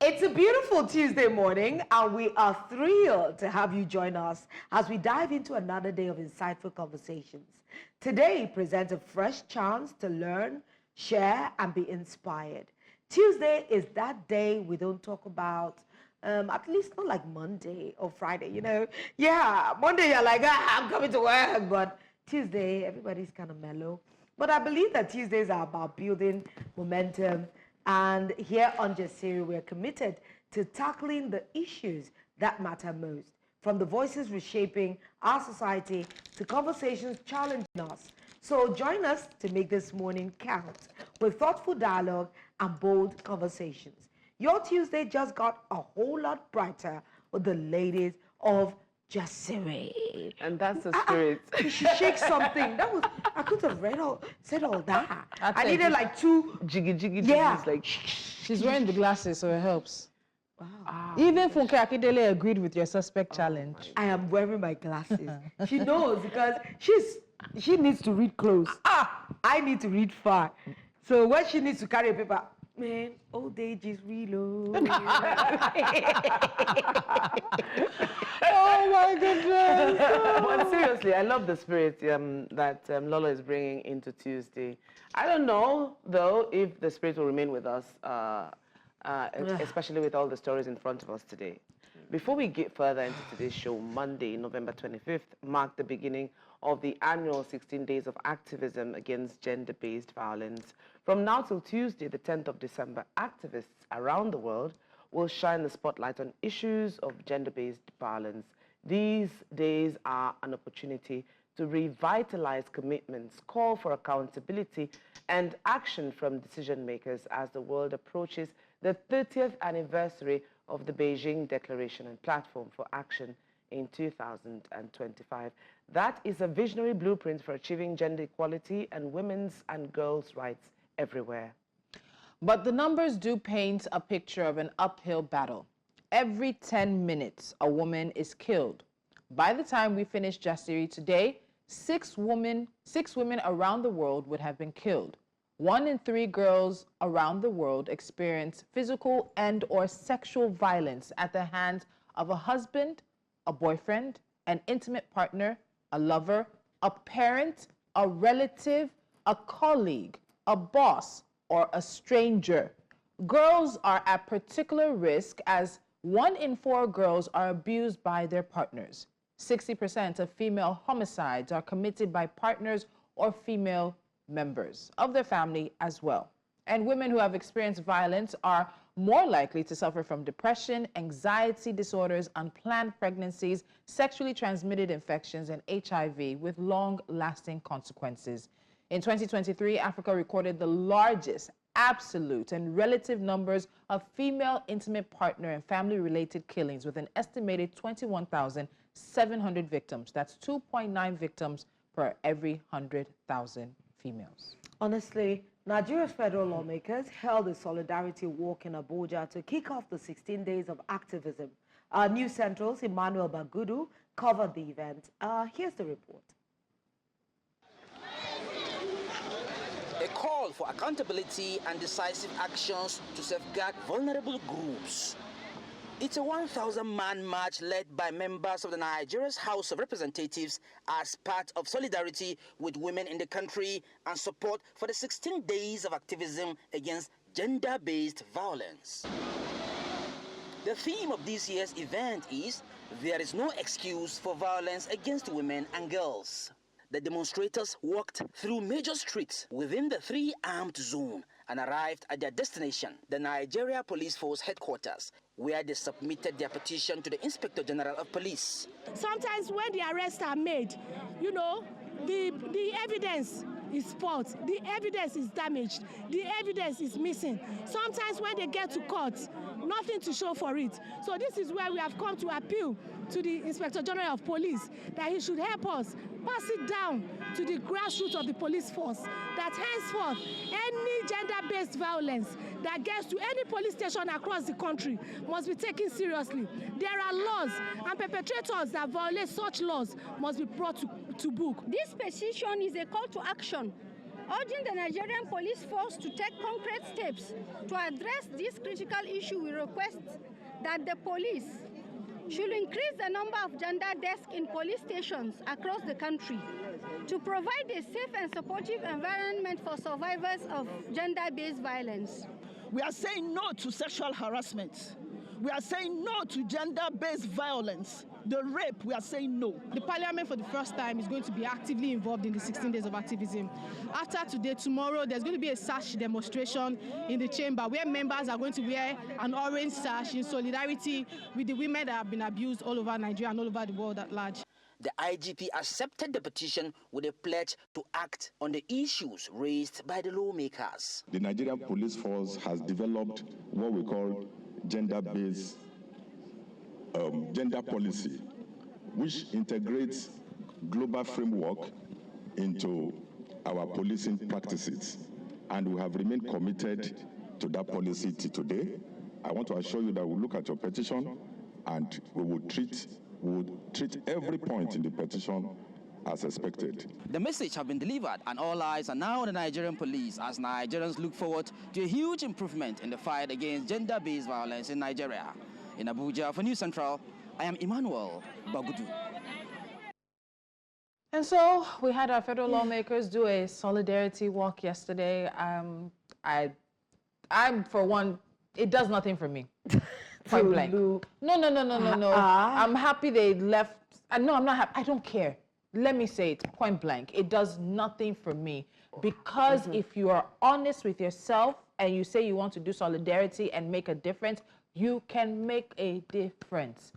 It's a beautiful Tuesday morning, and we are thrilled to have you join us as we dive into another day of insightful conversations. Today presents a fresh chance to learn, share, and be inspired. Tuesday is that day we don't talk about, at least not like Monday or Friday, you know. Yeah, Monday you're like, I'm coming to work, but Tuesday, everybody's kind of mellow. But I believe that Tuesdays are about building momentum. And here on Jasiri, we're committed to tackling the issues that matter most, from the voices reshaping our society to conversations challenging us. So join us to make this morning count with thoughtful dialogue and bold conversations. Your Tuesday just got a whole lot brighter with the ladies of Jasiri. And that's the spirit. You should shake something. I could have said all that. I needed like two jiggy. Yeah. It's like She's wearing the glasses, so it helps. Wow. Even Funke Akindele agreed with your suspect challenge. I am wearing my glasses. She knows because she needs to read close. I need to read far. So when she needs to carry a paper, man, old age is reload. Oh my goodness. But seriously, I love the spirit that Lolo is bringing into Tuesday. I don't know, though, if the spirit will remain with us, especially with all the stories in front of us today. Before we get further into today's show, Monday, November 25th, marked the beginning of the annual 16 days of activism against gender-based violence. From now till Tuesday, the 10th of December, activists around the world will shine the spotlight on issues of gender-based violence. These days are an opportunity to revitalize commitments, call for accountability, and action from decision makers as the world approaches the 30th anniversary of the Beijing Declaration and Platform for Action in 2025. That is a visionary blueprint for achieving gender equality and women's and girls' rights everywhere. But the numbers do paint a picture of an uphill battle. Every 10 minutes, a woman is killed. By the time we finish Jasiri today, six women around the world would have been killed. 1 in 3 girls around the world experience physical and/or sexual violence at the hands of a husband, a boyfriend, an intimate partner, a lover, a parent, a relative, a colleague, a boss, or a stranger. Girls are at particular risk as 1 in 4 girls are abused by their partners. 60% of female homicides are committed by partners or female members of their family as well. And women who have experienced violence are more likely to suffer from depression, anxiety disorders, unplanned pregnancies, sexually transmitted infections, and HIV with long-lasting consequences. In 2023, Africa recorded the largest absolute and relative numbers of female intimate partner and family-related killings with an estimated 21,700 victims. That's 2.9 victims per every 100,000 females. Honestly, Nigeria's federal lawmakers held a solidarity walk in Abuja to kick off the 16 days of activism. Our News Central's Emmanuel Bagudu covered the event. Here's the report. A call for accountability and decisive actions to safeguard vulnerable groups. It's a 1,000-man march led by members of the Nigeria's House of Representatives as part of solidarity with women in the country and support for the 16 days of activism against gender-based violence. The theme of this year's event is "There is no excuse for violence against women and girls." The demonstrators walked through major streets within the 3-armed zone and arrived at their destination, the Nigeria Police Force headquarters, where they submitted their petition to the Inspector General of Police. Sometimes when the arrests are made, you know, the evidence is spoiled, the evidence is damaged, the evidence is missing. Sometimes when they get to court, nothing to show for it. So this is where we have come to appeal to the Inspector General of Police that he should help us pass it down to the grassroots of the police force, that henceforth any gender-based violence that gets to any police station across the country must be taken seriously. There are laws, and perpetrators that violate such laws must be brought to book. This petition is a call to action urging the Nigerian police force to take concrete steps to address this critical issue. We request that the police should increase the number of gender desks in police stations across the country to provide a safe and supportive environment for survivors of gender-based violence. We are saying no to sexual harassment. We are saying no to gender-based violence. The rape, we are saying no. The Parliament for the first time is going to be actively involved in the 16 days of activism. After today, tomorrow, there's going to be a sash demonstration in the chamber where members are going to wear an orange sash in solidarity with the women that have been abused all over Nigeria and all over the world at large. The IGP accepted the petition with a pledge to act on the issues raised by the lawmakers. The Nigerian police force has developed what we call gender-based gender policy, which integrates global framework into our policing practices. And we have remained committed to that policy till today. I want to assure you that we'll look at your petition and we will treat every point in the petition as expected. The message has been delivered and all eyes are now on the Nigerian police as Nigerians look forward to a huge improvement in the fight against gender-based violence in Nigeria. In Abuja for News Central, I am Emmanuel Bagudu. And so we had our federal lawmakers do a solidarity walk yesterday. I'm for one, it does nothing for me. Point blank. No. I'm happy they left. No, I'm not happy. I don't care. Let me say it point blank. It does nothing for me. Because if you are honest with yourself and you say you want to do solidarity and make a difference, you can make a difference.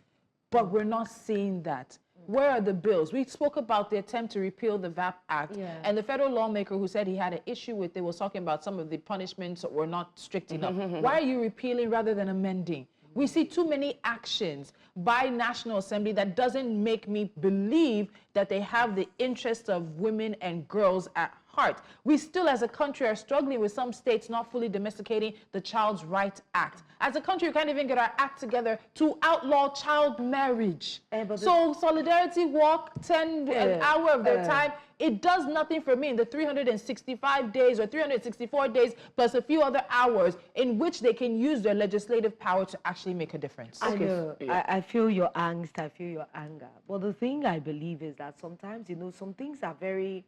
But we're not seeing that. Where are the bills? We spoke about the attempt to repeal the VAP Act, and the federal lawmaker who said he had an issue with it was talking about some of the punishments that were not strict enough. Why are you repealing rather than amending? We see too many actions by National Assembly that doesn't make me believe that they have the interests of women and girls at heart. We still, as a country, are struggling with some states not fully domesticating the Child's Right Act. As a country, we can't even get our act together to outlaw child marriage. So Solidarity Walk, an hour of their time, it does nothing for me in the 365 days or 364 days plus a few other hours in which they can use their legislative power to actually make a difference. I know. I feel your angst, I feel your anger. But the thing I believe is that sometimes, you know, some things are very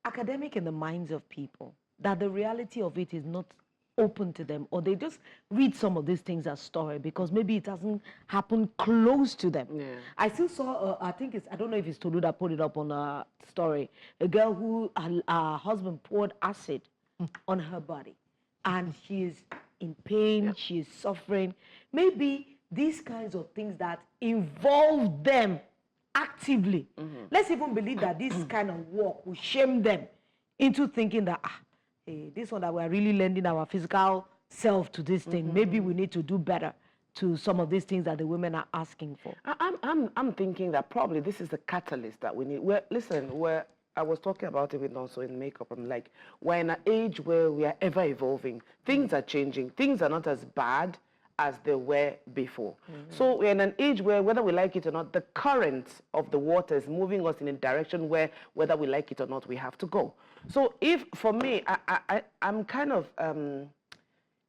academic in the minds of people, that the reality of it is not open to them, or they just read some of these things as story because maybe it hasn't happened close to them. I still saw, I don't know if it's Tolu that put it up on a story, a girl who her husband poured acid on her body and she is in pain, she is suffering. Maybe these kinds of things that involve them actively. Let's even believe that this kind of work will shame them into thinking that, this one that we're really lending our physical self to this thing, maybe we need to do better to some of these things that the women are asking for. I'm thinking that probably this is the catalyst that we need. I was talking about it also in makeup. I'm like, we're in an age where we are ever evolving. Things are changing. Things are not as bad as they were before. So we're in an age where, whether we like it or not, the current of the water is moving us in a direction where, whether we like it or not, we have to go. So if, for me, I'm kind of,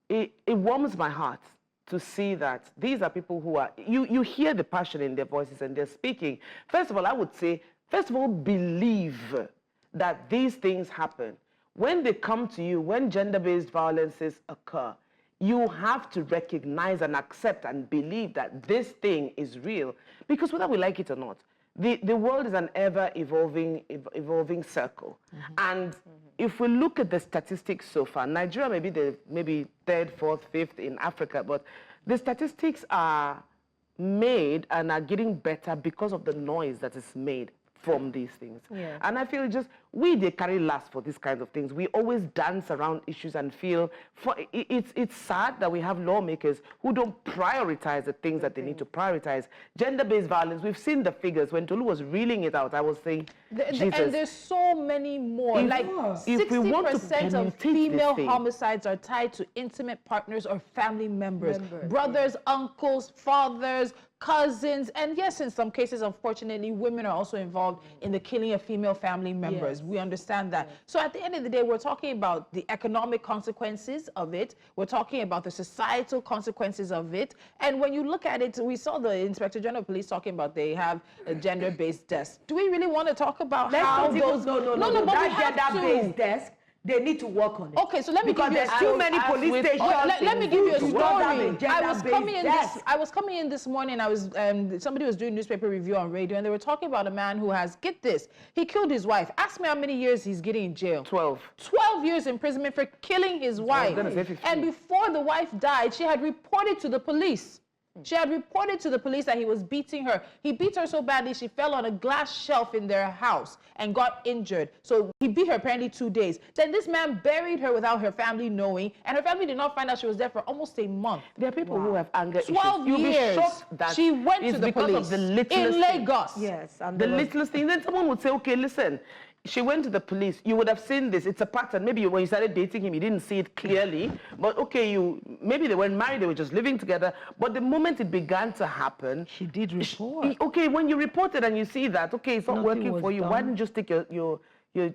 it warms my heart to see that these are people who are, you hear the passion in their voices and they're speaking. First of all, I would say, first of all, believe that these things happen. When they come to you, when gender-based violences occur, you have to recognize and accept and believe that this thing is real. Because whether we like it or not, the world is an ever-evolving circle. And if we look at the statistics so far, Nigeria may be the maybe third, fourth, fifth in Africa, but the statistics are made and are getting better because of the noise that is made from these things. And I feel just, they carry last for these kinds of things. We always dance around issues and feel, it's sad that we have lawmakers who don't prioritize the things that they need to prioritize. Gender-based violence, we've seen the figures. When Tolu was reeling it out, I was saying, Jesus. And there's so many more. Like 60% of female homicides are tied to intimate partners or family members. Brothers, uncles, fathers, cousins, and yes, in some cases, unfortunately, women are also involved in the killing of female family members. Yes. We understand that. So at the end of the day, we're talking about the economic consequences of it. We're talking about the societal consequences of it. And when you look at it, we saw the Inspector General of Police talking about they have a gender-based desk. Do we really want to talk about how those... No, but we have gender-based desk. They need to work on it. Okay, so let me give you there's too many police stations. Let me give you a story. I was coming in this morning. Somebody was doing newspaper review on radio, and they were talking about a man who has, get this, he killed his wife. Ask me how many years he's getting in jail. 12. 12 years imprisonment for killing his wife. And before the wife died, she had reported to the police. She had reported to the police that he was beating her. He beat her so badly, she fell on a glass shelf in their house and got injured. So he beat her apparently 2 days. Then this man buried her without her family knowing, and her family did not find out she was there for almost a month. There are people who have anger 12 issues. years. You'll be shocked that she went to the police of the littlest in Lagos. Yes. And the littlest thing. Then someone would say, okay, listen, she went to the police. You would have seen this. It's a pattern. Maybe when you started dating him, you didn't see it clearly. But okay, maybe they weren't married. They were just living together. But the moment it began to happen, she did report. Okay, when you reported and you see that, okay, it's not working for you. Why didn't you just take your you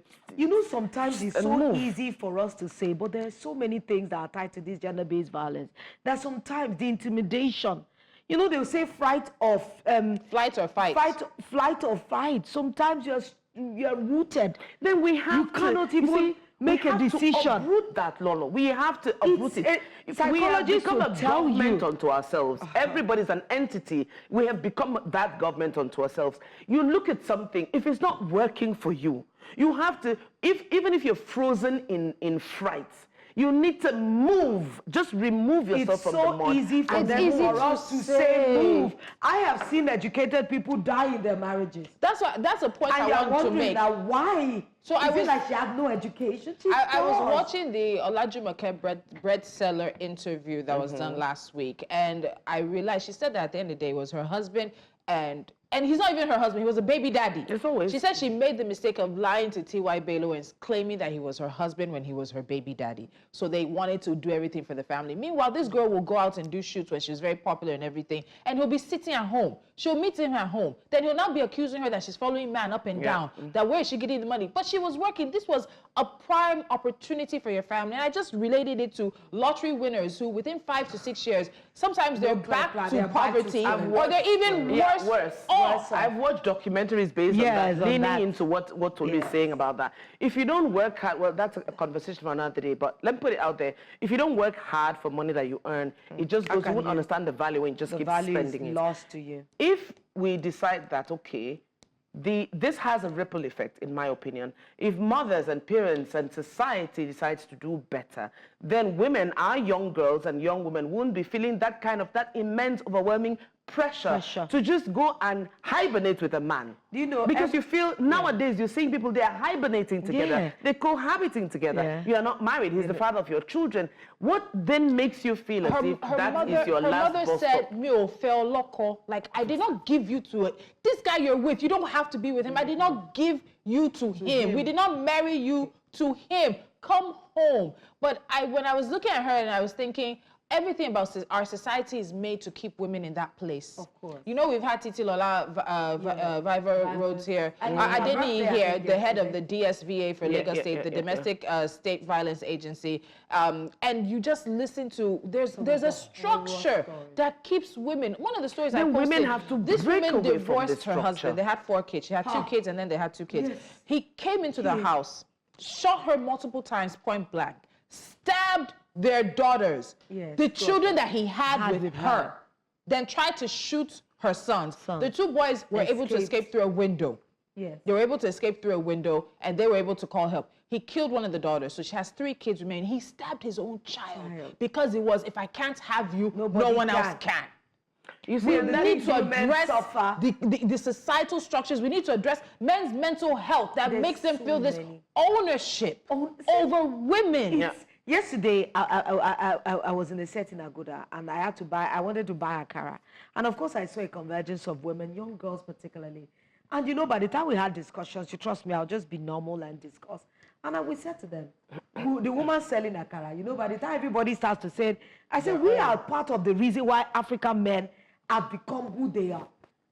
know, sometimes it's so easy for us to say, but there are so many things that are tied to this gender-based violence. That sometimes the intimidation. You know, they'll say flight or fight. Flight or fight. Sometimes you're rooted. Then we have you cannot even make a decision. To uproot that, Lolo. We have to uproot it. Psychologists will tell you. We have become a government unto ourselves. Everybody's an entity. We have become that government unto ourselves. You look at something, if it's not working for you, you have to, even if you're frozen in fright, you need to move. Just remove yourself from the mud. It's so easy for us to say move. I have seen educated people die in their marriages. That's a point I want to make. Now why? So I was like she had no education. I was watching the Olajumoke bread seller interview that was done last week, and I realized she said that at the end of the day it was her husband, and he's not even her husband, he was a baby daddy. She said she made the mistake of lying to T.Y. Bello and claiming that he was her husband when he was her baby daddy. So they wanted to do everything for the family. Meanwhile, this girl will go out and do shoots when she's very popular and everything, and he'll be sitting at home. She'll meet him at home. Then he'll now be accusing her that she's following man up and down, that where is she getting the money? But she was working. This was a prime opportunity for your family. And I just related it to lottery winners who within 5 to 6 years, sometimes they're back to poverty, or they're even worse. I've watched documentaries based on that, leaning into what Tolu is saying about that. If you don't work hard, well, that's a conversation for another day, but let me put it out there. If you don't work hard for money that you earn, it just goes, you won't understand the value when you just keep spending it. The value is lost to you. If we decide that, okay, this has a ripple effect, in my opinion. If mothers and parents and society decides to do better, then women, our young girls and young women, won't be feeling that immense, overwhelming pressure to just go and hibernate with a man. You know, because you feel nowadays you're seeing people, they are hibernating together, they're cohabiting together. You are not married, he's the father of your children. What then makes you feel as if that is your last bus stop? Her mother said, "Mio fell loco. Like, I did not give you to it. This guy you're with, you don't have to be with him. I did not give you to him. We did not marry you to him. Come home." But when I was looking at her and I was thinking, everything about our society is made to keep women in that place. Of course. You know, we've had Titi Lola Viver Rhodes here. Adeni here, the head of the DSVA for Lagos State, the Domestic State Violence Agency. And you just listen to, there's a structure that keeps women. One of the stories I posted, women have to this break woman away divorced her husband. They had 4 kids. She had 2 kids and then they had 2 kids. He came into the house, shot her multiple times, point blank, stabbed their daughters, the children that he had with her, then tried to shoot her sons. The 2 boys were able to escape through a window. They were able to escape through a window, and they were able to call help. He killed one of the daughters, so she has 3 kids remaining. He stabbed his own child because it was, if I can't have you, no one else can. You see, we need to address the societal structures. We need to address men's mental health that makes them feel this ownership over women. Yesterday, I was in a set in Agoda, and I wanted to buy Akara. And of course, I saw a convergence of women, young girls particularly. And you know, by the time we had discussions, you trust me, I'll just be normal and discuss. And we said to them, the woman selling Akara, you know, by the time everybody starts to say it, I said, we are part of the reason why African men have become who they are.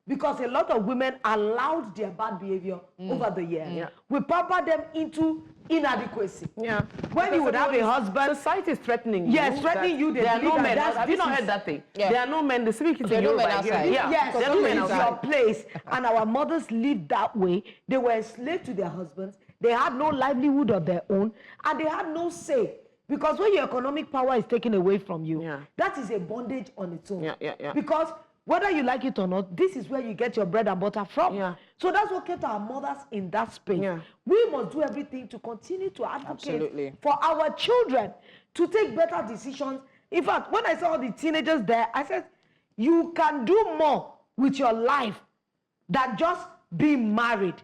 Because a lot of women allowed their bad behavior over the years. We pamper them into inadequacy. When because you would have a husband, society is threatening you. Yes, threatening you. There are no men. Have you not heard that thing? There are no men. The civic is There are no men outside. Yes, there are no men this is your place. And our mothers lived that way. They were enslaved to their husbands. They had no livelihood of their own, and they had no say. Because when your economic power is taken away from you, that is a bondage on its own. Because whether you like it or not, this is where you get your bread and butter from. So that's what kept our mothers in that space. We must do everything to continue to advocate for our children to take better decisions. In fact, when I saw the teenagers there, I said, you can do more with your life than just being married,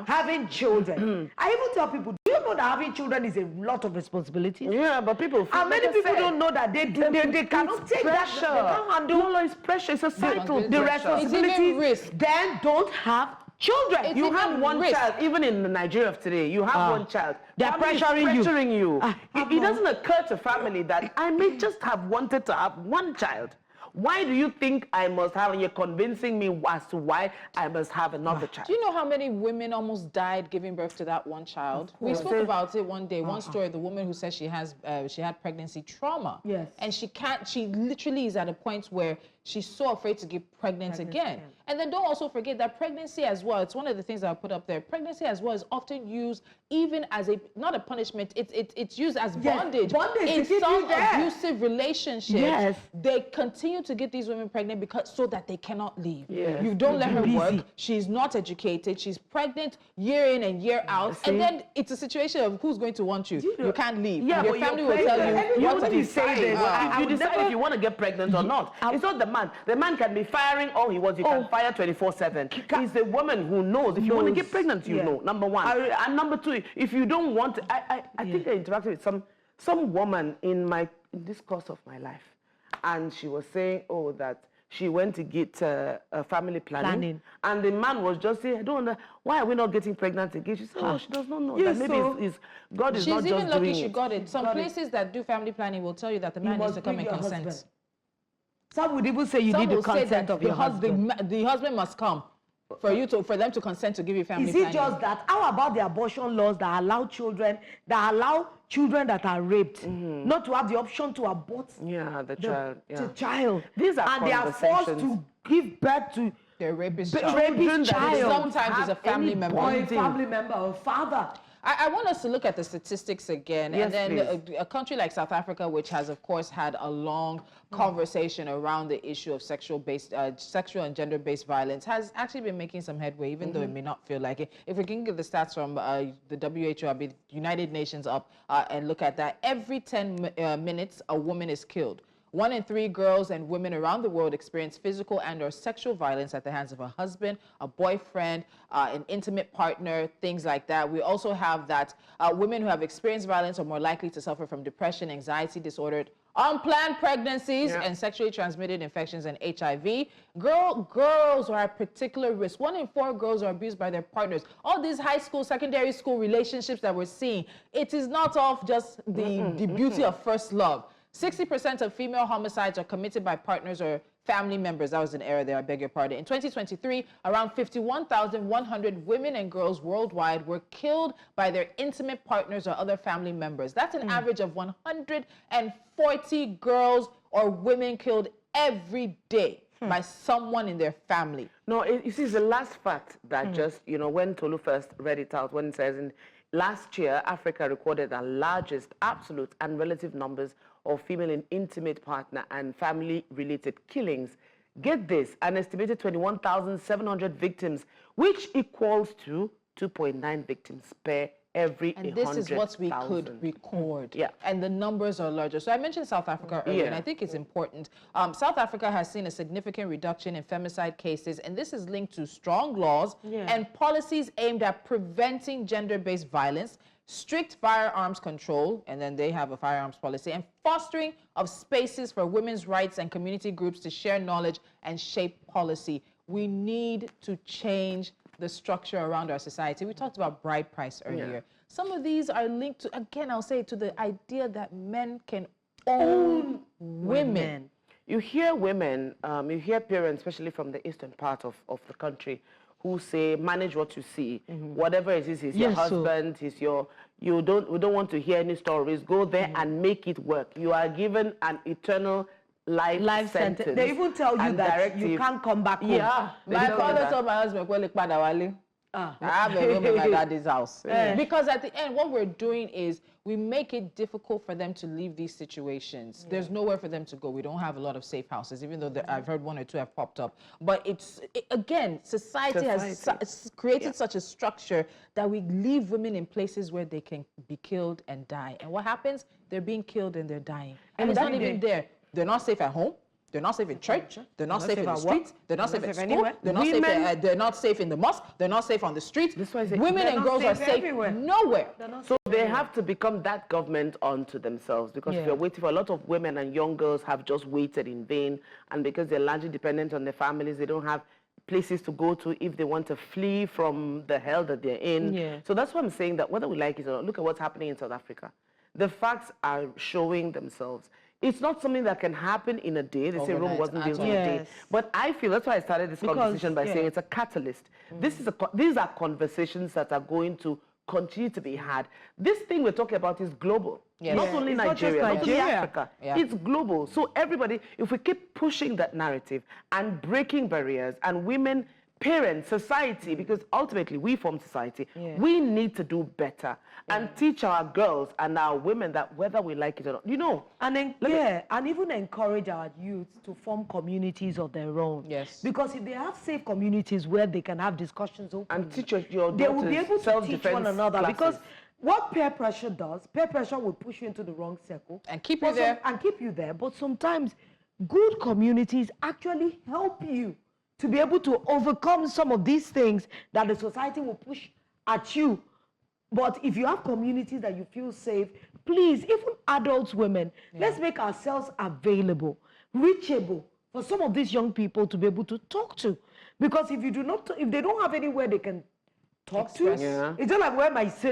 having children. I even tell people, do you know that having children is a lot of responsibility? But people feel and many people don't know that they cannot take pressure. That. They can't handle. No, it's pressure. It's societal. The responsibilities. Then don't have children. You have one child. Even in Nigeria of today, you have one child. They're pressuring you. It doesn't occur to family that I may just have wanted to have one child. Why do you think I must have, and you're convincing me as to why I must have another child? Do you know how many women almost died giving birth to that one child? We spoke about it one day, one story, the woman who says she had pregnancy trauma. Yes. And she literally is at a point where she's so afraid to get pregnant again. And then don't also forget that pregnancy as well, it's one of the things I put up there, pregnancy as well is often used even as not a punishment, it's used as bondage. In some abusive relationships, they continue to get these women pregnant so that they cannot leave. You don't let her work, she's not educated, she's pregnant year in and year out, and then it's a situation of who's going to want you. You can't leave. Your family will tell you what to decide. You decide if you want to get pregnant or not. It's not the man. The man can be firing all he wants. You can fire 24/7. It's the woman who knows. If you want to get pregnant, you know. Number one. And number two, if you don't want, I think I interacted with some woman in this course of my life, and she was saying, that she went to get family planning, and the man was just saying, I don't know, why are we not getting pregnant again? She said, she does not know that maybe God is not just doing it. She's even lucky she got it. Some places that do family planning will tell you that the man needs to come and consent. Some would even say you need the consent of your husband. The husband must come for them to consent to give you family planning. Is it just that? How about the abortion laws that allow children that are raped not to have the option to abort the child? These are and they are forced to give birth to their rapist child. Sometimes it's a family member. Or a family member or father. I want us to look at the statistics again. Yes, and then a country like South Africa, which has, of course, had a long conversation around the issue of sexual and gender-based violence, has actually been making some headway, even though it may not feel like it. If we can get the stats from the WHO, the United Nations up, and look at that, every 10 minutes, a woman is killed. 1 in 3 girls and women around the world experience physical and/or sexual violence at the hands of a husband, a boyfriend, an intimate partner, things like that. We also have that women who have experienced violence are more likely to suffer from depression, anxiety disorder, unplanned pregnancies, and sexually transmitted infections and HIV. Girls are at particular risk. 1 in 4 girls are abused by their partners. All these high school, secondary school relationships that we're seeing, it is not of just the beauty of first love. 60% of female homicides are committed by partners or family members. That was an error there, I beg your pardon. In 2023, around 51,100 women and girls worldwide were killed by their intimate partners or other family members. That's an average of 140 girls or women killed every day by someone in their family. No, you see, it's the last fact that just, when Tolu first read it out, when it says last year, Africa recorded the largest absolute and relative numbers of female and intimate partner and family-related killings. Get this, an estimated 21,700 victims, which equals to 2.9 victims per every 100,000. And this is what we could record. And the numbers are larger. So I mentioned South Africa earlier, and I think it's important. South Africa has seen a significant reduction in femicide cases, and this is linked to strong laws and policies aimed at preventing gender-based violence, strict firearms control, and then they have a firearms policy, and fostering of spaces for women's rights and community groups to share knowledge and shape policy. We need to change the structure around our society. We talked about bride price earlier. Some of these are linked to, again, I'll say, to the idea that men can own women. you hear women, you hear parents, especially from the eastern part of the country, who say, manage what you see. Whatever it is, he's your husband, he's your... we don't want to hear any stories. Go there and make it work. You are given an eternal life sentence. They even tell you that you can't come back home. Yeah. My father told my husband, I have a room in my daddy's house. Because at the end, what we're doing is we make it difficult for them to leave these situations. There's nowhere for them to go. We don't have a lot of safe houses, even though I've heard 1 or 2 have popped up. But again, society has created such a structure that we leave women in places where they can be killed and die. And what happens? They're being killed and they're dying. And it's not even there. They're not safe at home. They're not safe in church. They're not safe in the streets. They're not safe at school. They're not safe. They're not safe in the mosque. They're not safe on the streets. Women and girls are safe nowhere. So they have to become that government unto themselves, because if you're waiting for, a lot of women and young girls have just waited in vain, and because they're largely dependent on their families, they don't have places to go to if they want to flee from the hell that they're in. So that's why I'm saying that whether we like it or not, look at what's happening in South Africa. The facts are showing themselves. It's not something that can happen in a day. They say Rome wasn't built in a day. But I feel, that's why I started this conversation by saying it's a catalyst. These are conversations that are going to continue to be had. This thing we're talking about is global. Not only Nigeria, not only Africa. It's global. So everybody, if we keep pushing that narrative and breaking barriers, and women, parents, society, because ultimately we form society, we need to do better and teach our girls and our women that whether we like it or not, you know. And then, and even encourage our youth to form communities of their own. Because if they have safe communities where they can have discussions openly, and teach your they will be able to teach one another. Classes. Because what peer pressure does, peer pressure will push you into the wrong circle. And keep you there. And keep you there. But sometimes good communities actually help you to be able to overcome some of these things that the society will push at you. But if you have communities that you feel safe, please, even adults, women, let's make ourselves available, reachable for some of these young people to be able to talk to. Because if they don't have anywhere they can talk to, it's just like where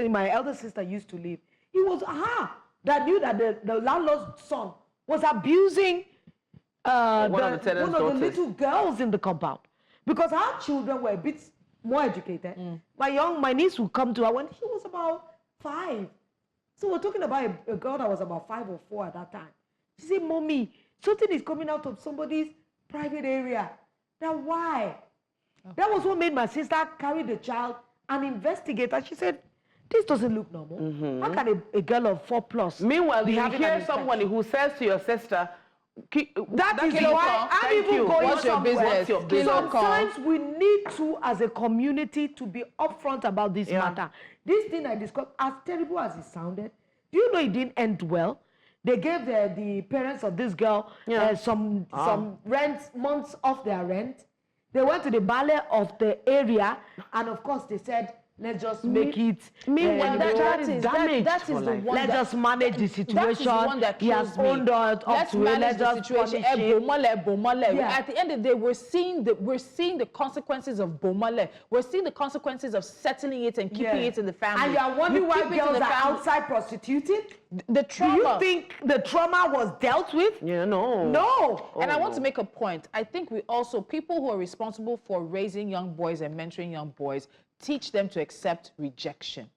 my elder sister used to live. It was her that knew that the landlord's son was abusing one of the little girls in the compound, because her children were a bit more educated. My niece would come to her when she was about 5. So we're talking about a girl that was about 5 or 4 at that time. She said, "Mommy, something is coming out of somebody's private area." Now why? That was what made my sister carry the child and investigate. And she said, "This doesn't look normal. How can a girl of 4+?" Meanwhile, you hear somebody who says to your sister, that is why I'm even going What's your business? Sometimes we need to, as a community, to be upfront about this matter. This thing I described, as terrible as it sounded, do you know it didn't end well? They gave the parents of this girl some months off their rent. They went to the ballet of the area, and of course they said, let's just make it. Meanwhile, that is damaged. That is the one. Let's just manage the situation. That is the one that kills me. Let's manage the situation. At the end of the day, we're seeing the consequences of bomale. We're seeing the consequences of settling it and keeping it in the family. And you are wondering why girls are outside prostituting? The trauma. Do you think the trauma was dealt with? No. And I want to make a point. I think we also, people who are responsible for raising young boys and mentoring young boys, teach them to accept rejection.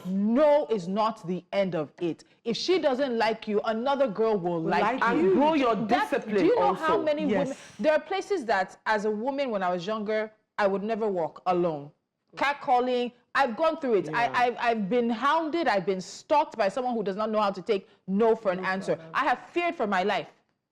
No is not the end of it. If she doesn't like you, another girl will like you. And grow your discipline. Do you know also how many women? There are places that, as a woman, when I was younger, I would never walk alone. Catcalling, I've gone through it. I've been hounded. I've been stalked by someone who does not know how to take no for an answer. I have feared for my life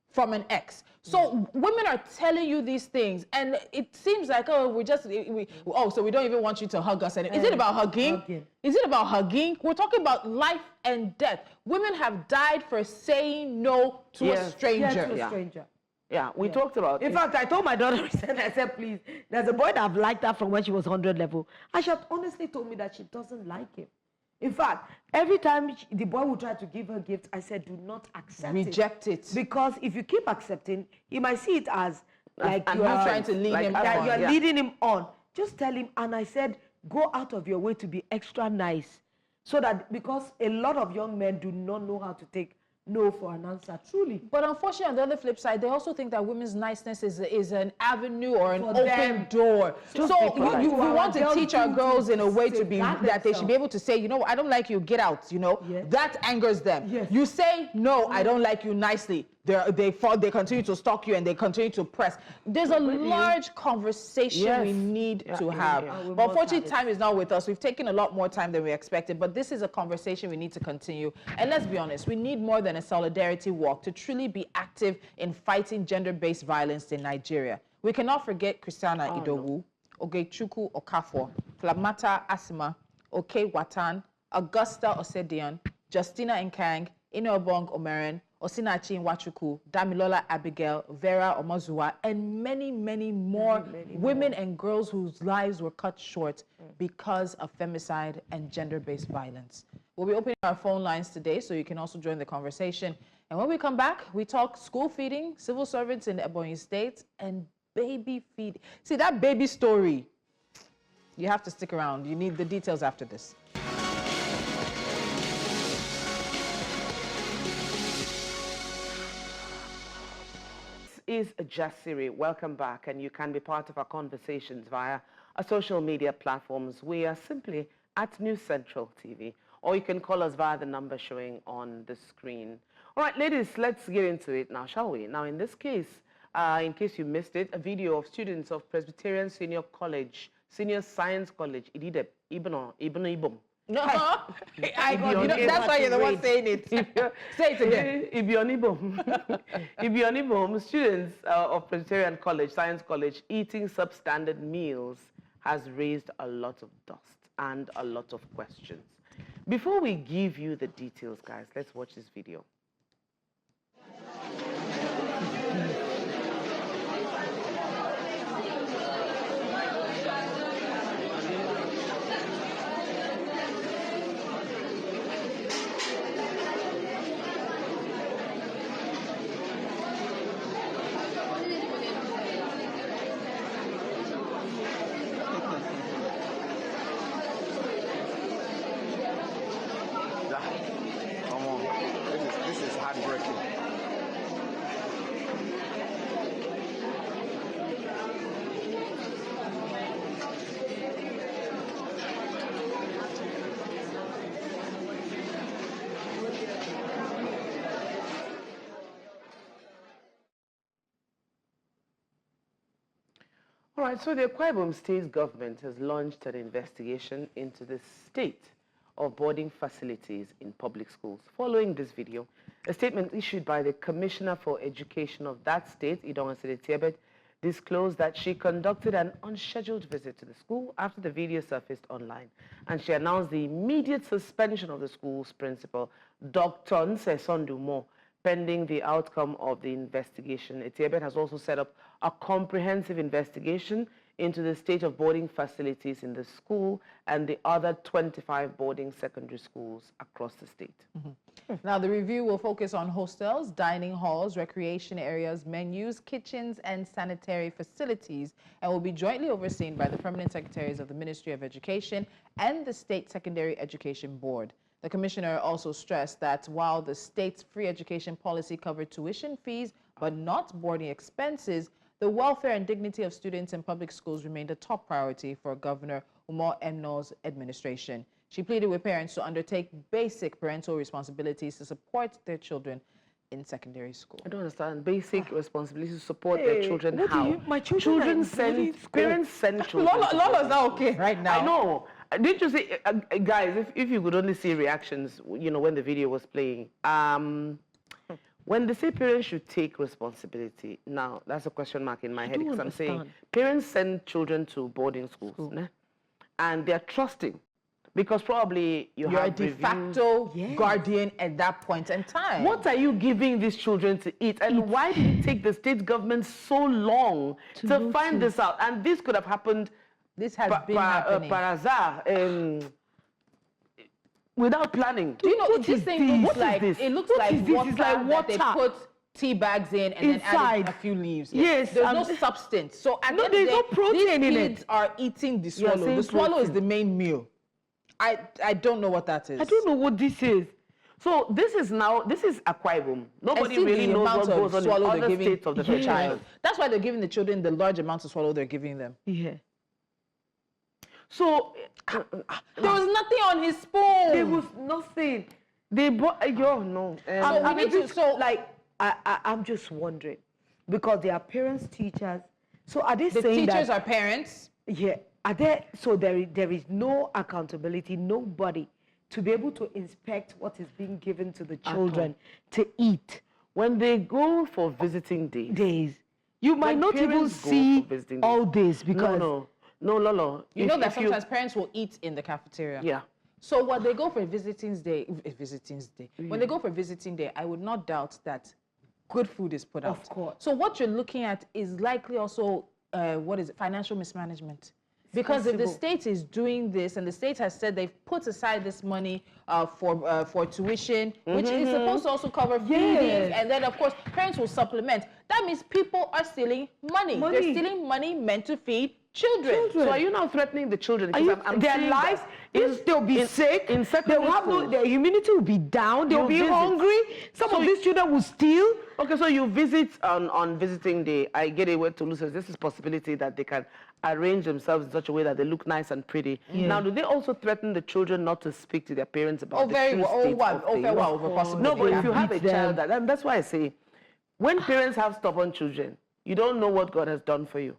from an ex. So women are telling you these things, and it seems like, so we don't even want you to hug us. And is it about hugging? Is it about hugging? We're talking about life and death. Women have died for saying no to a stranger. We talked about In fact, I told my daughter, I said, please, there's a boy that I've liked her from when she was 100 level. And she had honestly told me that she doesn't like him. In fact, every time the boy would try to give her gifts, I said, do not accept it. Reject it. Because if you keep accepting, he might see it as like you're trying to lead him on. You're leading him on. Just tell him, and I said, go out of your way to be extra nice. So that, because a lot of young men do not know how to take no for an answer, truly. But unfortunately, on the other flip side, they also think that women's niceness is an avenue or an For open them. door. So we want to teach our girls in a way to be, that they should be able to say, you know, I don't like you, get out, you know. Yes. That angers them. Yes. You say, no, I don't like you nicely. They continue to stalk you and they continue to press. There's a large conversation we need to have. But unfortunately, time is not with us. We've taken a lot more time than we expected, but this is a conversation we need to continue. And let's be honest, we need more than a solidarity walk to truly be active in fighting gender-based violence in Nigeria. We cannot forget Christiana Idowu, Ogechukwu Okafor, Flamata Asima, Oke Watan, Augusta Osedion, Justina Nkang, Inobong Omeren, Osinachi Nwachukwu, Damilola Abigail, Vera Omozuwa, and many, many more women and girls whose lives were cut short because of femicide and gender-based violence. We'll be opening our phone lines today, so you can also join the conversation. And when we come back, we talk school feeding, civil servants in Ebonyi State, and baby feed. See, that baby story, you have to stick around. You need the details after this. Is Jasiri. Welcome back, and you can be part of our conversations via our social media platforms. We are simply at News Central TV, or you can call us via the number showing on the screen. All right, ladies, let's get into it now, shall we? Now, in this case, in case you missed it, a video of students of Presbyterian Senior Science College, Idide, Ibom. No, that's why you're the one saying it. Say it again. Ibionibom, students of Presbyterian College, Science College, eating substandard meals has raised a lot of dust and a lot of questions. Before we give you the details, guys, let's watch this video. This is heartbreaking. All right, so the Akwa Ibom state government has launched an investigation into the state of boarding facilities in public schools. Following this video, a statement issued by the Commissioner for Education of that state, Idonwasile Tiebet, disclosed that she conducted an unscheduled visit to the school after the video surfaced online, and she announced the immediate suspension of the school's principal, Dr. Nsesondumo, pending the outcome of the investigation. Tiebet has also set up a comprehensive investigation into the state of boarding facilities in the school and the other 25 boarding secondary schools across the state. Now, the review will focus on hostels, dining halls, recreation areas, menus, kitchens, and sanitary facilities, and will be jointly overseen by the permanent secretaries of the Ministry of Education and the State Secondary Education Board. The commissioner also stressed that while the state's free education policy covered tuition fees but not boarding expenses, the welfare and dignity of students in public schools remained a top priority for Governor Umar Emno's administration. She pleaded with parents to undertake basic parental responsibilities to support their children in secondary school. I don't understand. Basic responsibilities to support their children. How? My children Parents send children. Lola's not okay right now. I know. Didn't you say, guys, if you could only see reactions, you know, when the video was playing, when they say parents should take responsibility, now that's a question mark in my head, because I'm saying parents send children to boarding schools, and they're trusting, because probably you're a de facto guardian at that point in time. What are you giving these children to eat? And why did it take the state government so long to find this out? And this could have happened. This has been happening. Without planning. Do you know what this thing looks like? It looks like water that they put tea bags in and then added a few leaves. Yes. There's no substance. So at the end of the day, no protein these in kids are eating the swallow. The swallow is the main meal. I don't know what that is. I don't know what this is. So this is Akwa Ibom. Nobody And see really the knows amount what of goes on in swallow they're other giving states of the the child. child. That's why they're giving the children the large amounts of swallow they're giving them. Yeah. So There was nothing on his spoon. There was nothing. they bought no. So we need to. So Like, I'm just wondering, because they are parents, teachers. So are they the saying teachers that? are parents. Yeah. Are there? So there is no accountability, nobody to be able to inspect what is being given to the children to eat. When they go for visiting days, You might When not even parents go see for visiting all this because no, Lolo. You know that sometimes parents will eat in the cafeteria. Yeah. So when they go for visiting day, when they go for visiting day, I would not doubt that good food is put out. Of course. So what you're looking at is likely also, financial mismanagement. Because if the possible. state is doing this, and the state has said they've put aside this money for tuition, which is supposed to also cover feeding, and then of course parents will supplement. That means people are stealing money. They're stealing money meant to feed children. So are you now threatening the children? Are Because you, I'm their seeing lives, that they'll be sick, in they'll secondary have schools. their immunity will be down, they'll You be visit. hungry. Some So of these children will steal. Okay, so you visit on visiting day. I get a word to lose. This is possibility that they can arrange themselves in such a way that they look nice and pretty. Now, do they also threaten the children not to speak to their parents about the Very true well. state Very of well. things? Possibly. No, but if you have a beat them. child, that's why I say, when parents have stubborn children, you don't know what God has done for you.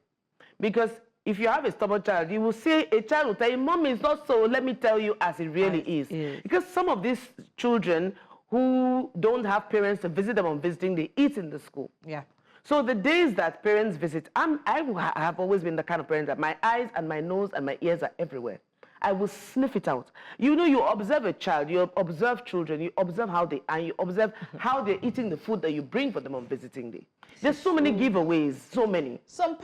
Because if you have a stubborn child, you will say, a child will tell you, Mom, it's not so, let me tell you as it really is. Because some of these children who don't have parents to visit them on visiting, they eat in the school. Yeah. So the days that parents visit, I have always been the kind of parent that my eyes and my nose and my ears are everywhere. I will sniff it out. You know, you observe a child, you observe children, you observe how they are, you observe how they're eating the food that you bring for them on visiting day. There's so many giveaways, so many. Some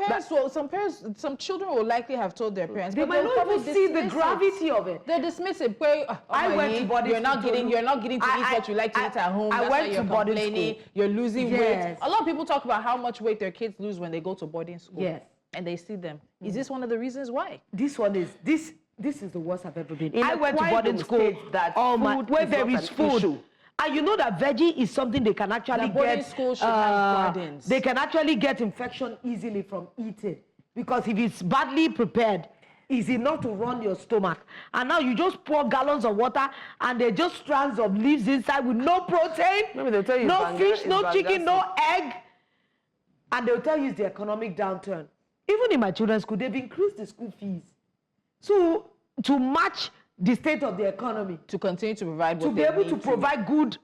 children will likely have told their parents, They but might they'll not probably even see the dismiss gravity of it. They dismiss it. I went to boarding you're not school, getting, you're not getting to eat what you like to eat at home. I That's went why to you're boarding complaining. school. You're losing weight. Yes. A lot of people talk about how much weight their kids lose when they go to boarding school. Yes. And they see them. Is this one of the reasons why? This is the worst I've ever been. In I went to Akwa boarding Ibom school State, that food where is there not is an food. issue. And you know that veggie is something they can actually The boarding get. school should have gardens. They can actually get infection easily from eating. Because if it's badly prepared, it's enough to run your stomach. And now you just pour gallons of water and they're just strands of leaves inside with no protein, Maybe they'll tell you no banga fish, is no banga chicken, no soup. egg. And they'll tell you it's the economic downturn. Even in my children's school, they've increased the school fees. So to match the state of the economy, To continue to provide what to be they able need to provide good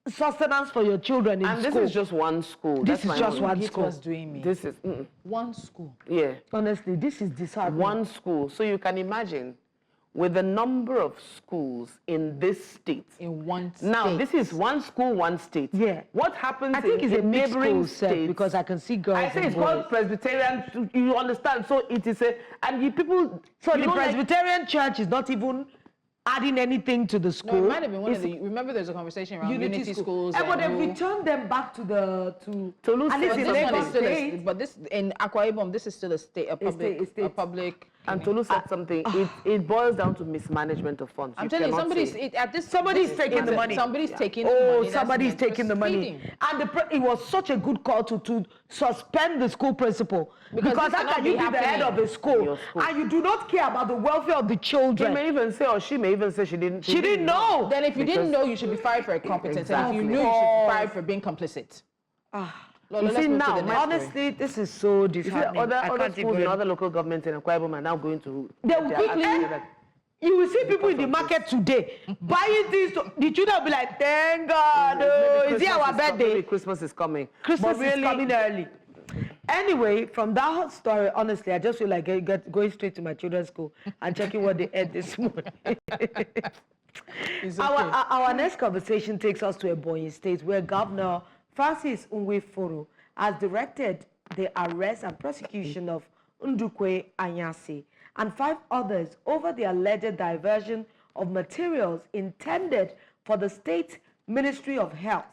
sustenance for your children in And school. this is just one school. This That's is my just own. one It school. was doing me. This is, One school. yeah. Honestly, this is disheartening. One school. So you can imagine, with the number of schools in this state. In one state. Now, this is one school, one state. Yeah. What happens I think in it's a mixed neighboring school set states? because I can see girls I say and it's boys. called Presbyterian. You understand? So it is a, and you people. So you the don't like- Presbyterian church is not even adding anything to the No, school. it might have been one of It's the. Remember, there's a conversation around Unity unity school. schools. But they've who- returned them back to Toulouse at least State. in This one Lagos is still State. but this in Akwa Ibom, this is still a state, a public, a state. a public. And Tolu said something. It boils down to mismanagement of funds. I'm telling you, cannot somebody's say- at this. Somebody's this- taking the listen, money. Somebody's taking the Oh, money. that's somebody's meant for taking the money. feeding. And it was such a good call to suspend the school principal. Because Because this how cannot can be you be the head happening of a in school, your school. and you do not care about the welfare of the He children? may even say, or she may even say she didn't. She didn't know. Then if you didn't Because- know, you should be fired for incompetence. And if you Exactly. knew, you should be fired for being complicit. Lola, You let's see move to now, the next story. Honestly, this is so You see, disheartening. other I can't schools in even- other local governments in Akwa Ibom are now going to. They will quickly. You will see people in the market today buying things. The children will be like, "Thank God, is it our birthday? Christmas is coming. Christmas But is coming early." Anyway, from that hot story, honestly, I just feel like going straight to my children's school and checking what they ate this morning. It's okay. Our next conversation takes us to Ebonyi State, where Governor Francis Nweforo has directed the arrest and prosecution of Ndukwe Anyasi and 5 others over the alleged diversion of materials intended for the State Ministry of Health.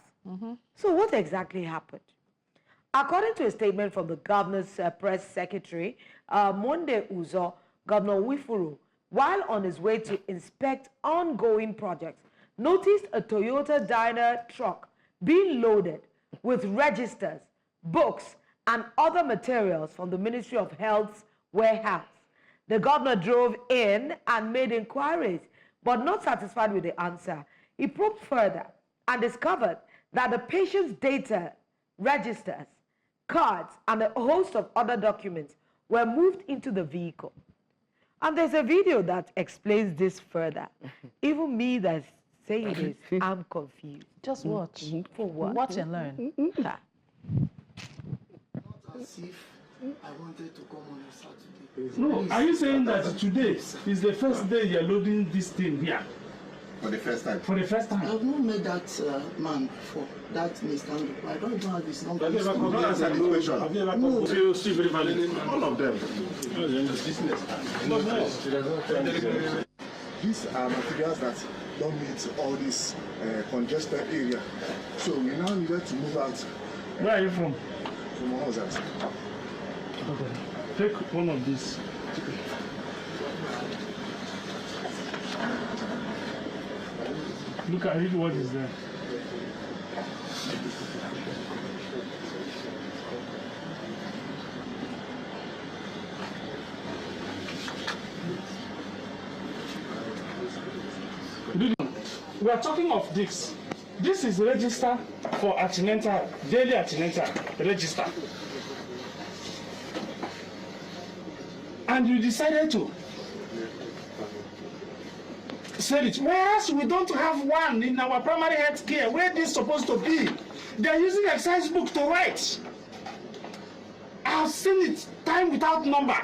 So what exactly happened? According to a statement from the governor's press secretary, Monde Uzo, Governor Nweforo, while on his way to inspect ongoing projects, noticed a Toyota diner truck being loaded with registers, books, and other materials from the Ministry of Health's warehouse. The governor drove in and made inquiries, but not satisfied with the answer. He probed further and discovered that the patient's data, registers, cards, and a host of other documents were moved into the vehicle. And there's a video that explains this further. Even me that's saying this, I'm confused. Just watch. For what? Watch and learn. As if I wanted to come on a Saturday. No, are you saying that today is the first day you're loading this thing here? For the first time. For the first time? I've not met that man before, that Mr. Andrew. I don't even have his number. Have you ever come to answer the question? Have you ever come to see very valid? All of them. These are materials that don't meet all this congested area. So we now needed to move out. Where are you from? From our houses. Okay. Take one of these. Look at it, what is there? We are talking of this. This is register for antenatal, daily antenatal register. And you decided to sell it. Whereas we don't have one in our primary health care where this is supposed to be. They're using exercise book to write. I've seen it time without number.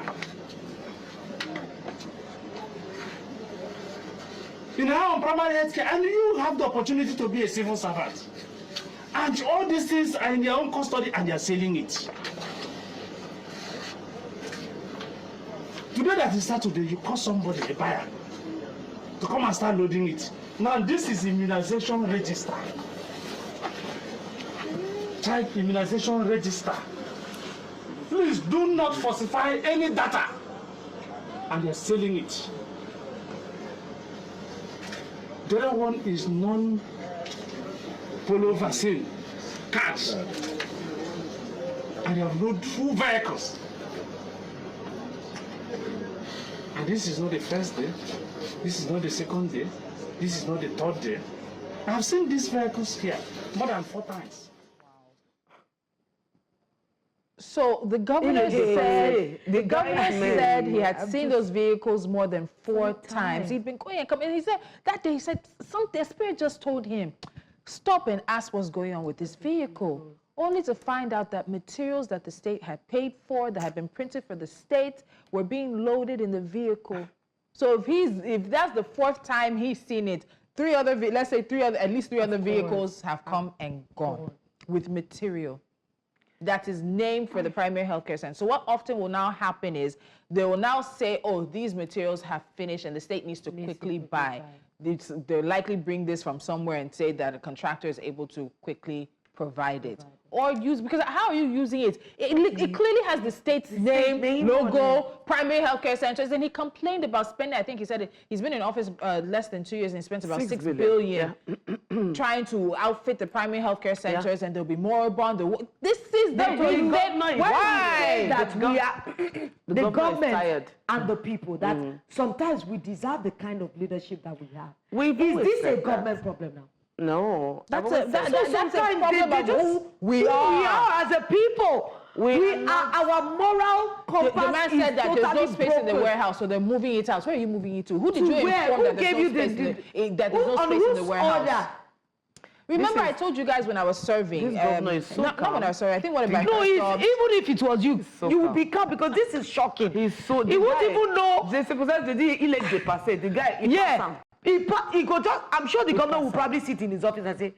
In our primary health care, and you have the opportunity to be a civil servant. And all these things are in your own custody and they're selling it. Today that is Saturday, you call somebody, a buyer, to come and start loading it. Now this is immunization register. Type immunization register. Please do not falsify any data. And they're selling it. The other one is non-polio vaccine cards. And they have loaded 2 vehicles. And this is not the first day. This is not the second day. This is not the third day. I have seen these vehicles here more than 4 times. So the governor said he had seen those vehicles more than 4 times. He'd been going and coming. He said that day, he said the spirit just told him, stop and ask what's going on with this vehicle. Only to find out that materials that the state had paid for, that had been printed for the state, were being loaded in the vehicle. So if that's the 4th time he's seen it, at least three other vehicles have come and gone with material that is named for the primary healthcare center. So what often will now happen is they will now say, oh, these materials have finished and the state needs to quickly buy. They'll likely bring this from somewhere and say that a contractor is able to quickly provide it. Or use, because how are you using it? It clearly has the state's name, logo, primary healthcare centers, and he complained about spending, I think he said he's been in office less than 2 years and he spent about 6 billion trying to outfit the primary healthcare centers, and there'll be more bond. This is the reason why that we are the government and the people, that sometimes we deserve the kind of leadership that we have. Is this a government problem now? No. That's a problem of who we are as a people. We are our moral compass. The man said that there's no space in the warehouse, so they're moving it out. Where are you moving it to? Who did you inform that there's no space in the warehouse? Remember, I told you guys when I was serving. This governor is so not when I was serving. I think one of my even if it was you, you would be calm, because this is shocking. He's so. He won't even know. The guy. Yeah. He go just. I'm sure the governor will probably sit in his office and say,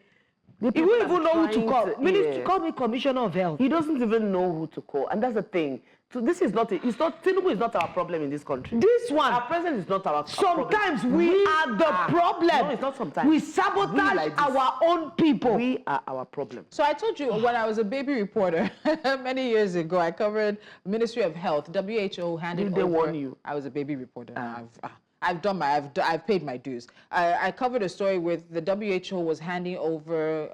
he won't even know who to call. Minister, call me Commissioner of Health. He doesn't even know who to call, and that's the thing. So this is not. Tinubu is not our problem in this country. This one, our president is not our sometimes problem. We are the problem. No, it's not sometimes. We sabotage our own people. We are our problem. So I told you when I was a baby reporter many years ago, I covered Ministry of Health. WHO handed over. Did they warn you? I was a baby reporter. I've paid my dues. I covered a story with the WHO was handing over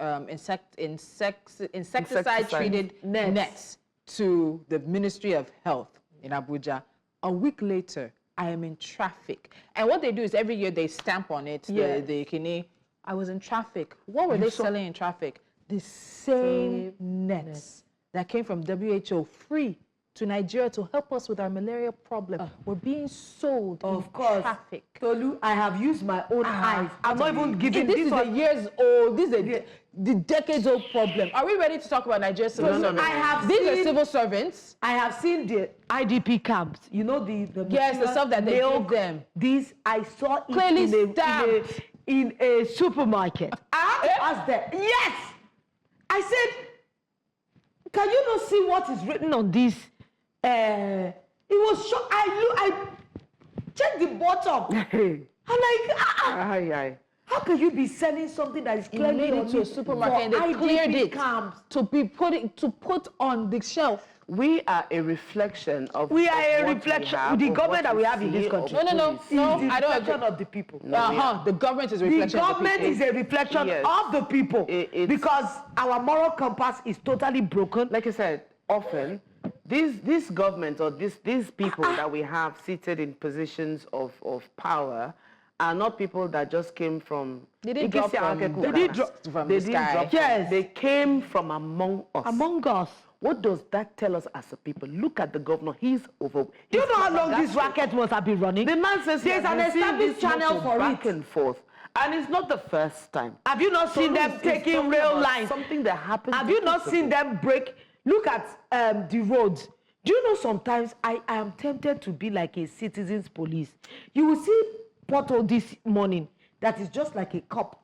insecticide-treated nets to the Ministry of Health in Abuja. A week later, I am in traffic. And what they do is every year they stamp on it, the kidney. I was in traffic. What were they selling in traffic? The same nets that came from WHO free to Nigeria to help us with our malaria problem. We're being sold in traffic. Tolu, I have used my own eyes. I'm not even giving this is a years old. This is the decades old problem. Are we ready to talk about Nigeria's civil servants? These are civil servents. I have seen the IDP camps. You know the the stuff that they give them. These I saw clearly in a supermarket. I asked them. Yes, I said, can you not see what is written on this? It was so I checked the bottom. I'm like, how can you be selling something that is clearly made it to a supermarket and they cleared it to be put on the shelf? We are a reflection of. We are a reflection of the government that we have in this country. No, I don't agree. Of the people. The government is a reflection of the people. The government is a reflection of the people because our moral compass is totally broken. Like I said, often this government or these people that we have seated in positions of power are not people that just came from. They didn't drop from the sky. Yes, they came from among us. Among us. What does that tell us as a people? Look at the governor. He's over. Do you know how long this racket must have been running? The man says there's an established channel for back and forth. And it's not the first time. Have you not seen them taking rail lines? Something that happened. Have you not seen them break? Look at the roads. Do you know sometimes I am tempted to be like a citizens police. You will see pothole this morning that is just like a cup.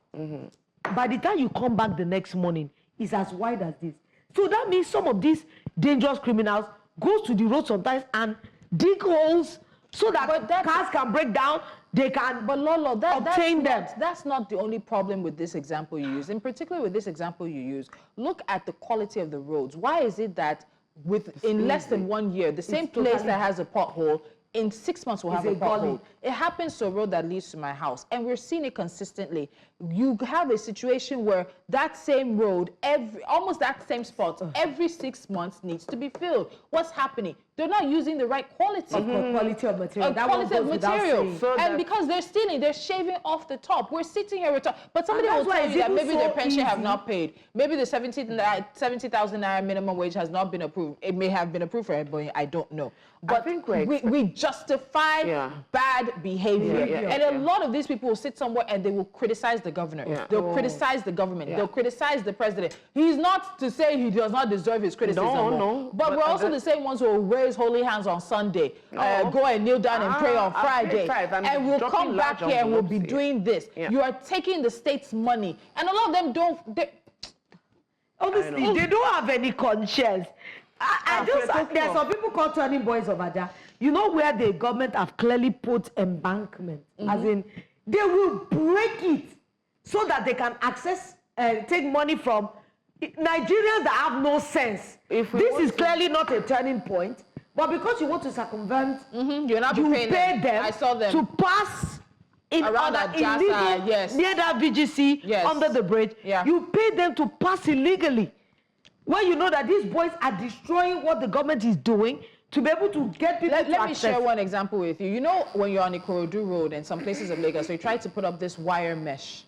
By the time you come back the next morning, it's as wide as this. So that means some of these dangerous criminals go to the road sometimes and dig holes so that cars can break down. They can obtain them. That's not the only problem with this example you use. In particular with this example you use, look at the quality of the roads. Why is it that in less than 1 year, the same place that has a pothole, in 6 months will have a pothole? It happens to a road that leads to my house, and we're seeing it consistently. You have a situation where that same road, almost that same spot, every 6 months needs to be filled. What's happening? They're not using the right quality. Quality of material. Quality of material. And because they're stealing, they're shaving off the top. We're sitting here, but somebody will tell you that maybe their pension have not paid. Maybe the 70,000 naira minimum wage has not been approved. It may have been approved for everybody. I don't know. But I think we justify bad behavior. And a lot of these people will sit somewhere and they will criticize the governor. They'll criticize the government. They'll criticize the president. He's not to say he does not deserve his criticism. No. But we're also the same ones who will raise holy hands on Sunday, go and kneel down and pray on Friday. And we'll come back here and we'll be doing this. You are taking the state's money. And a lot of them don't. Honestly, they don't have any conscience. There's some people called turning boys over there. You know where the government have clearly put embankment, as in they will break it so that they can access and take money from Nigerians that have no sense. This is clearly not a turning point, but because you want to circumvent, you're not you paying pay them I saw them to pass in around that illegal near that VGC under the bridge. You pay them to pass illegally. When you know that these boys are destroying what the government is doing to be able to get people to access. Let me share one example with you. You know when you're on Ikorodu Road and some places of Lagos, they try to put up this wire mesh.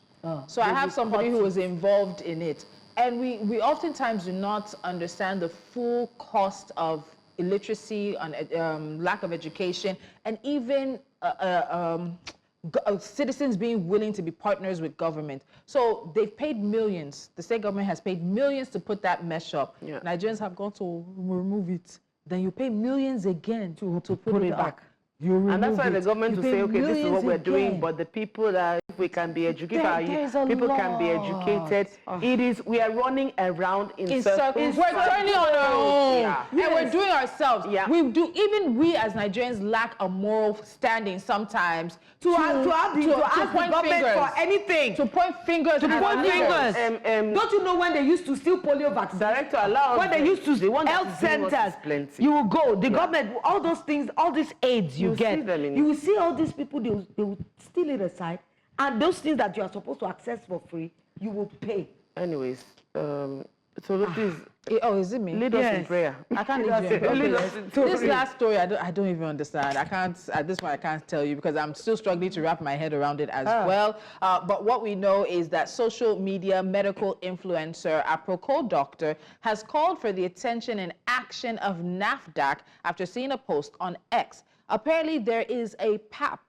So I have somebody who was involved in it. And we oftentimes do not understand the full cost of illiteracy and lack of education, and even citizens being willing to be partners with government. So they've paid millions. The state government has paid millions to put that mesh up. Nigerians have got to remove it. Then you pay millions again to put it back. And that's why the government will say, okay, this is what we're doing, but the people that if we can be educated, people can be educated. We are running around in circles. We're turning on our own. And we're doing ourselves. Even we as Nigerians lack a moral standing sometimes to ask the government for anything. To point fingers. Don't you know when they used to steal polio vaccines? Director allows. When they used to health centers, you will go. The government, all those things, all these aids, you get. see them in... You will see all these people, they will steal it aside, and those things that you are supposed to access for free, you will pay. Anyways, so please... Is it me? Lead us in prayer. I can't lead This last story, I don't even understand. I can't, at this point, I can't tell you because I'm still struggling to wrap my head around it as well. But what we know is that social media medical influencer, Aproko Doctor, has called for the attention and action of NAFDAC after seeing a post on X. Apparently, there is a PAP,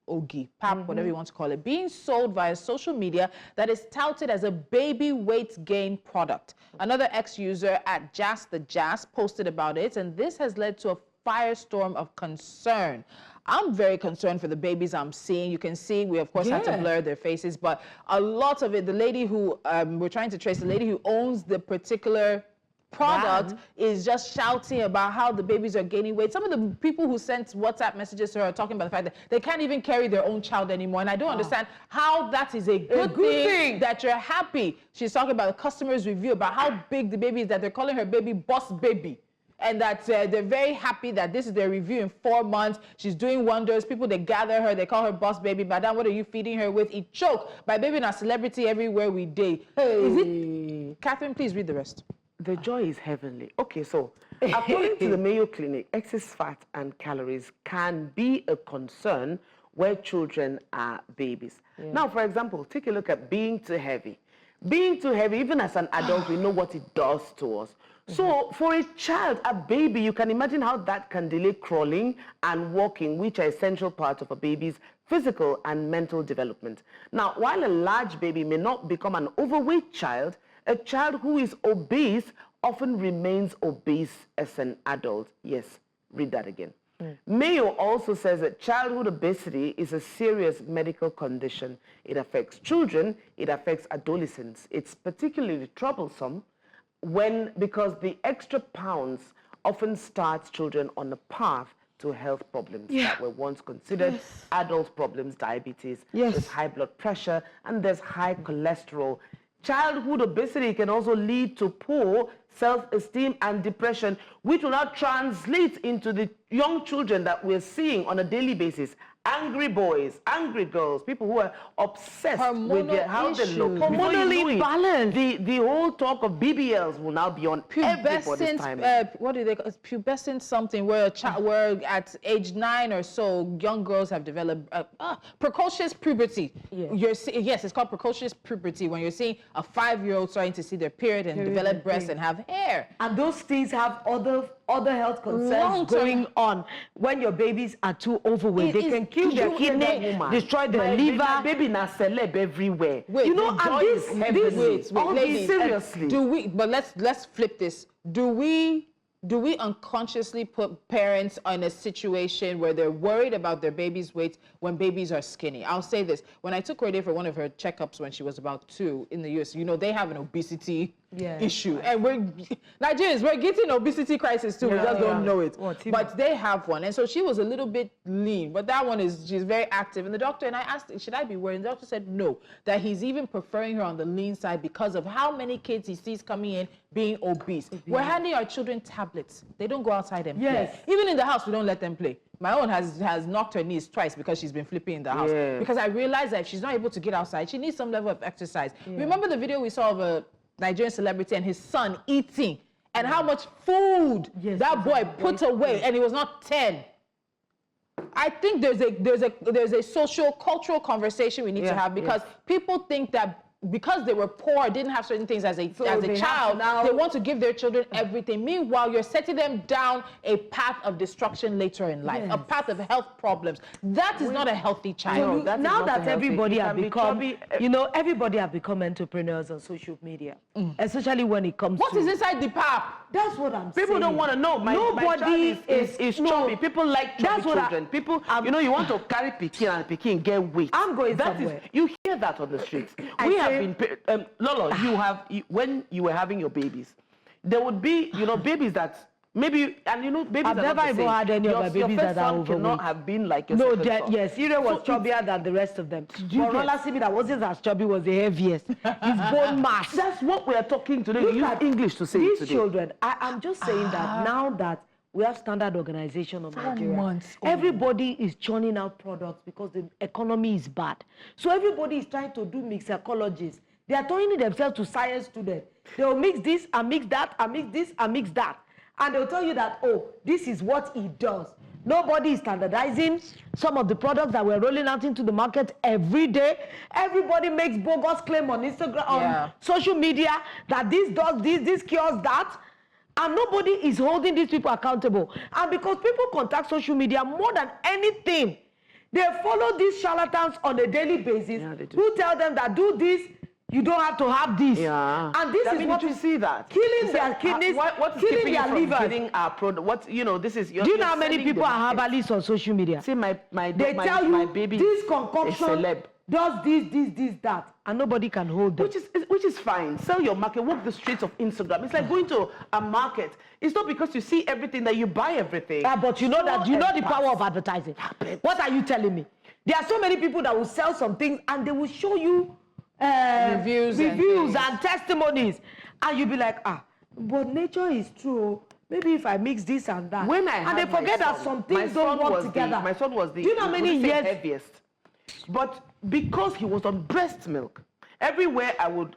whatever you want to call it, being sold via social media that is touted as a baby weight gain product. Another ex-user at the Jazz posted about it, and this has led to a firestorm of concern. I'm very concerned for the babies I'm seeing. You can see we, of course, had to blur their faces, but a lot of it, the lady who, we're trying to trace, the lady who owns the particular product is just shouting about how the babies are gaining weight. Some of the people who sent WhatsApp messages to her are talking about the fact that they can't even carry their own child anymore. And I don't understand how that is a good thing that you're happy. She's talking about the customer's review about how big the baby is, that they're calling her baby boss baby. And that they're very happy that this is their review in 4 months. She's doing wonders. People, they gather her, they call her boss baby. Madam, what are you feeding her with? It choke by baby and a celebrity everywhere we day. Hey. Is it? Catherine, please read the rest. The joy is heavenly. Okay, so according to the Mayo Clinic, excess fat and calories can be a concern where children are babies. Now, for example, take a look at being too heavy. Being too heavy, even as an adult, we know what it does to us. So for a child, a baby, you can imagine how that can delay crawling and walking, which are essential parts of a baby's physical and mental development. Now, while a large baby may not become an overweight child, a child who is obese often remains obese as an adult. Yes, read that again. Mayo also says that childhood obesity is a serious medical condition. It affects children, it affects adolescents. It's particularly troublesome because the extra pounds often starts children on a path to health problems that were once considered adult problems, diabetes, there's high blood pressure, and there's high cholesterol. Childhood obesity can also lead to poor self-esteem and depression, which will now translate into the young children that we're seeing on a daily basis. Angry boys, angry girls, people who are obsessed with how they look. Hormonally imbalanced. The whole talk of BBLs will now be on everybody's time. What do they call it? Pubescent something, where at age 9 or so, young girls have developed precocious puberty. Yes, it's called precocious puberty, when you're seeing a 5-year-old starting to see their period and develop breasts and have hair. And those things have other health concerns going on. When your babies are too overweight, they can kill their kidney, destroy their liver. Baby na celeb everywhere. Wait, you know, and this ladies, seriously. But let's flip this. Do we unconsciously put parents in a situation where they're worried about their baby's weight when babies are skinny? I'll say this. When I took Rede for one of her checkups when she was about 2 in the US, you know, they have an obesity issue. And Nigerians, we're getting obesity crisis too. We just don't know it. But they have one. And so she was a little bit lean. But that one she's very active. And the doctor, and I asked, should I be worried? And the doctor said no, that he's even preferring her on the lean side because of how many kids he sees coming in being obese. We're handing our children tablets. They don't go outside and play. Even in the house, we don't let them play. My own has knocked her knees twice because she's been flipping in the house. Because I realized that if she's not able to get outside, she needs some level of exercise. Remember the video we saw of a Nigerian celebrity and his son eating, and how much food that boy put away, and he was not 10. I think there's a social cultural conversation we need to have, because people think that because they were poor, didn't have certain things as a child, they want to give their children everything. Meanwhile, you're setting them down a path of destruction later in life, a path of health problems. That is not a healthy child. So now that everybody have become, everybody have become entrepreneurs on social media, especially when it comes to... What is inside the pap? That's what I'm saying. People don't want to know. Nobody is chubby. People like chubby children. People, you want to carry pikin and pikin get weight. I'm going somewhere. You hear that on the streets. We have been, Lolo, when you were having your babies, there would be, babies that maybe, and babies I've never even had any of my babies that are overweight. Cannot have been like your yes, Ire was chubbier than the rest of them. But Rola Simi, that wasn't as chubby, was the heaviest. His bone mass. That's what we are talking today. Use English to say it today. These children, I'm just saying that now that we have standard organization of Nigeria. months. Everybody is churning out products because the economy is bad. So everybody is trying to do mixologists. They are turning themselves to science students. They will mix this and mix that and mix this and mix that. And they'll tell you that, oh, this is what it does. Nobody is standardizing some of the products that we're rolling out into the market every day. Everybody makes bogus claim on Instagram, on social media, that this does this cures that. And nobody is holding these people accountable. And because people contact social media more than anything, they follow these charlatans on a daily basis who tell them that do this, you don't have to have this. Yeah. And this is what you see that killing their kidneys, what is killing their livers. Getting our product? What this is? Do you know how many people are herbalists on social media? See, my tell you baby this concoction celeb. does this, that, and nobody can hold them. Which is fine. Sell your market. Walk the streets of Instagram. It's like going to a market. It's not because you see everything that you buy everything. But you know that the power of advertising. What are you telling me? There are so many people that will sell some things and they will show you reviews and testimonies, and you'll be like, but nature is true. Maybe if I mix this and that. And they forget that some things don't work together. My son was the, do you know how many years? Heaviest. But because he was on breast milk, everywhere I would,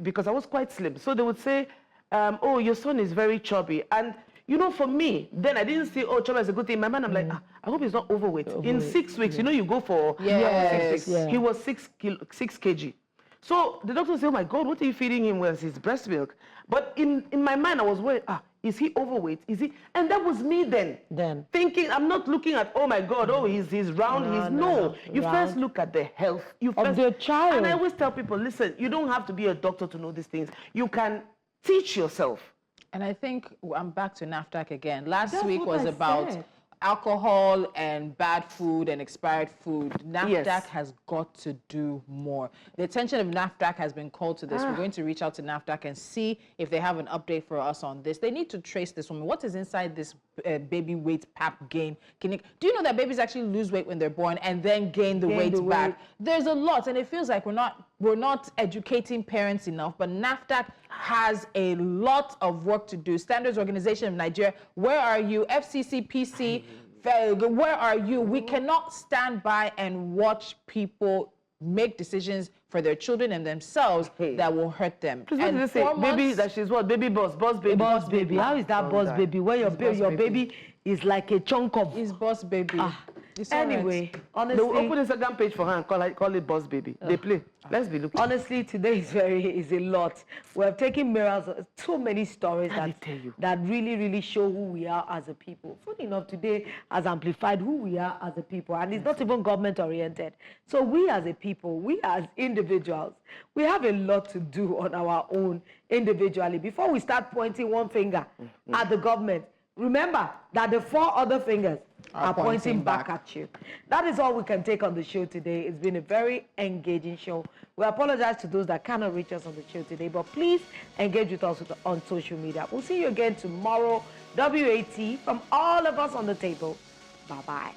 because I was quite slim, so they would say, oh, your son is very chubby. And you know, for me, then I didn't say, oh, chubby is a good thing. In my mind, I'm like, I hope he's not overweight. In 6 weeks, you know, you go for 6 weeks. Yeah. He was 6 kg. So the doctor said, oh my God, what are you feeding him with his breast milk? But in my mind, I was worried, is he overweight? Is he? And that was me then. Thinking, I'm not looking at, oh my God, oh, he's round. No. You first look at the health of the child. And I always tell people, listen, you don't have to be a doctor to know these things. You can teach yourself. And I think I'm back to NAFDAC again. Last week was about alcohol and bad food and expired food. NAFDAC has got to do more. The attention of NAFDAC has been called to this. We're going to reach out to NAFDAC and see if they have an update for us on this. They need to trace this woman. What is inside this baby weight pap gain? Do you know that babies actually lose weight when they're born and then gain the weight back? There's a lot, and it feels like we're not educating parents enough, but NAFDAC has a lot of work to do. Standards Organization of Nigeria, where are you? FCCPC, where are you? We cannot stand by and watch people make decisions for their children and themselves that will hurt them. What did they say? Baby, that she's what? Baby boss baby. Boss baby. How is that boss baby? Where your baby is like a chunk of... It's boss baby. Anyway, honestly... They will open a Instagram page for her and call it boss baby. They play. Let's be looking. Honestly, today is a lot. We have taken mirrors, so many stories that really, really show who we are as a people. Funny enough, today has amplified who we are as a people, and it's not even government-oriented. So we as a people, we as individuals, we have a lot to do on our own individually. Before we start pointing one finger at the government, remember that the 4 other fingers are pointing back at you. That is all we can take on the show today. It's been a very engaging show. We apologize to those that cannot reach us on the show today, but please engage with us on social media. We'll see you again tomorrow, WAT, from all of us on the table. Bye-bye.